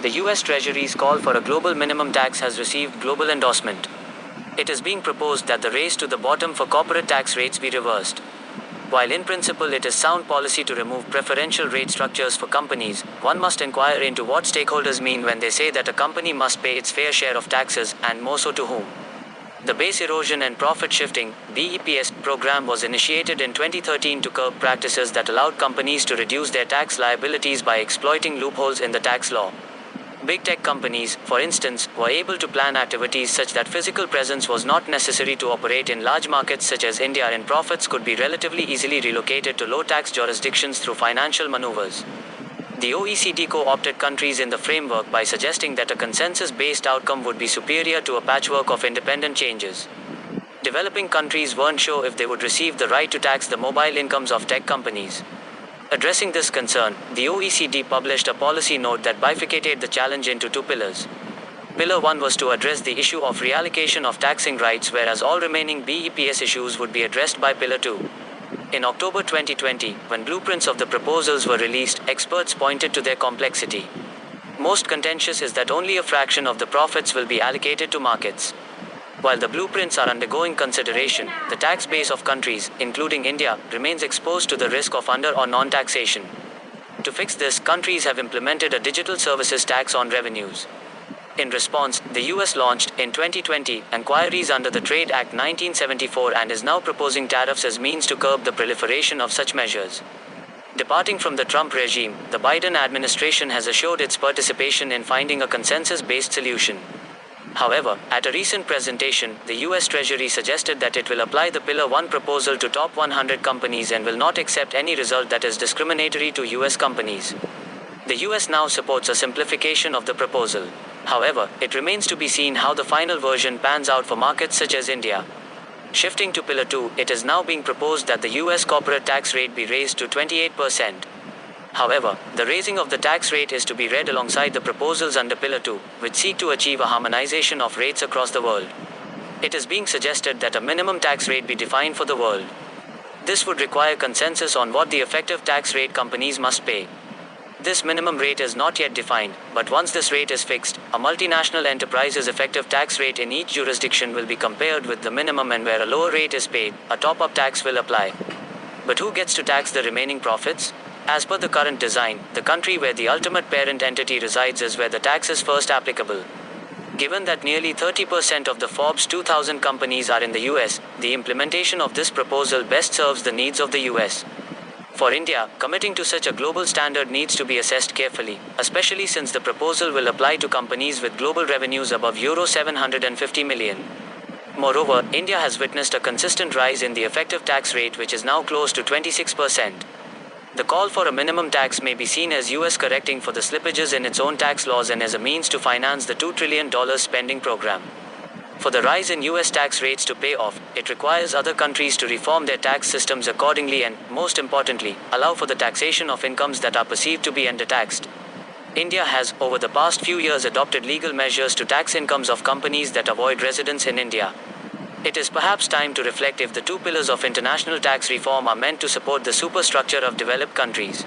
the US Treasury's call for a global minimum tax has received global endorsement. It is being proposed that the race to the bottom for corporate tax rates be reversed. While in principle it is sound policy to remove preferential rate structures for companies, one must inquire into what stakeholders mean when they say that a company must pay its fair share of taxes, and more so to whom. The Base Erosion and Profit Shifting (BEPS) program was initiated in 2013 to curb practices that allowed companies to reduce their tax liabilities by exploiting loopholes in the tax law. Big tech companies, for instance, were able to plan activities such that physical presence was not necessary to operate in large markets such as India, and profits could be relatively easily relocated to low-tax jurisdictions through financial maneuvers. The OECD co-opted countries in the framework by suggesting that a consensus-based outcome would be superior to a patchwork of independent changes. Developing countries weren't sure if they would receive the right to tax the mobile incomes of tech companies. Addressing this concern, the OECD published a policy note that bifurcated the challenge into two pillars. Pillar 1 was to address the issue of reallocation of taxing rights, whereas all remaining BEPS issues would be addressed by Pillar 2. In October 2020, when blueprints of the proposals were released, experts pointed to their complexity. Most contentious is that only a fraction of the profits will be allocated to markets. While the blueprints are undergoing consideration, the tax base of countries, including India, remains exposed to the risk of under or non-taxation. To fix this, countries have implemented a digital services tax on revenues. In response, the US launched, in 2020, inquiries under the Trade Act 1974 and is now proposing tariffs as means to curb the proliferation of such measures. Departing from the Trump regime, the Biden administration has assured its participation in finding a consensus-based solution. However, at a recent presentation, the US Treasury suggested that it will apply the Pillar 1 proposal to top 100 companies and will not accept any result that is discriminatory to US companies. The US now supports a simplification of the proposal. However, it remains to be seen how the final version pans out for markets such as India. Shifting to Pillar 2, it is now being proposed that the US corporate tax rate be raised to 28%. However, the raising of the tax rate is to be read alongside the proposals under Pillar 2, which seek to achieve a harmonization of rates across the world. It is being suggested that a minimum tax rate be defined for the world. This would require consensus on what the effective tax rate companies must pay. This minimum rate is not yet defined, but once this rate is fixed, a multinational enterprise's effective tax rate in each jurisdiction will be compared with the minimum, and where a lower rate is paid, a top-up tax will apply. But who gets to tax the remaining profits? As per the current design, the country where the ultimate parent entity resides is where the tax is first applicable. Given that nearly 30% of the Forbes 2000 companies are in the US, the implementation of this proposal best serves the needs of the US. For India, committing to such a global standard needs to be assessed carefully, especially since the proposal will apply to companies with global revenues above Euro 750 million. Moreover, India has witnessed a consistent rise in the effective tax rate, which is now close to 26%. The call for a minimum tax may be seen as US correcting for the slippages in its own tax laws and as a means to finance the $2 trillion spending program. For the rise in US tax rates to pay off, it requires other countries to reform their tax systems accordingly and, most importantly, allow for the taxation of incomes that are perceived to be undertaxed. India has, over the past few years, adopted legal measures to tax incomes of companies that avoid residence in India. It is perhaps time to reflect if the two pillars of international tax reform are meant to support the superstructure of developed countries.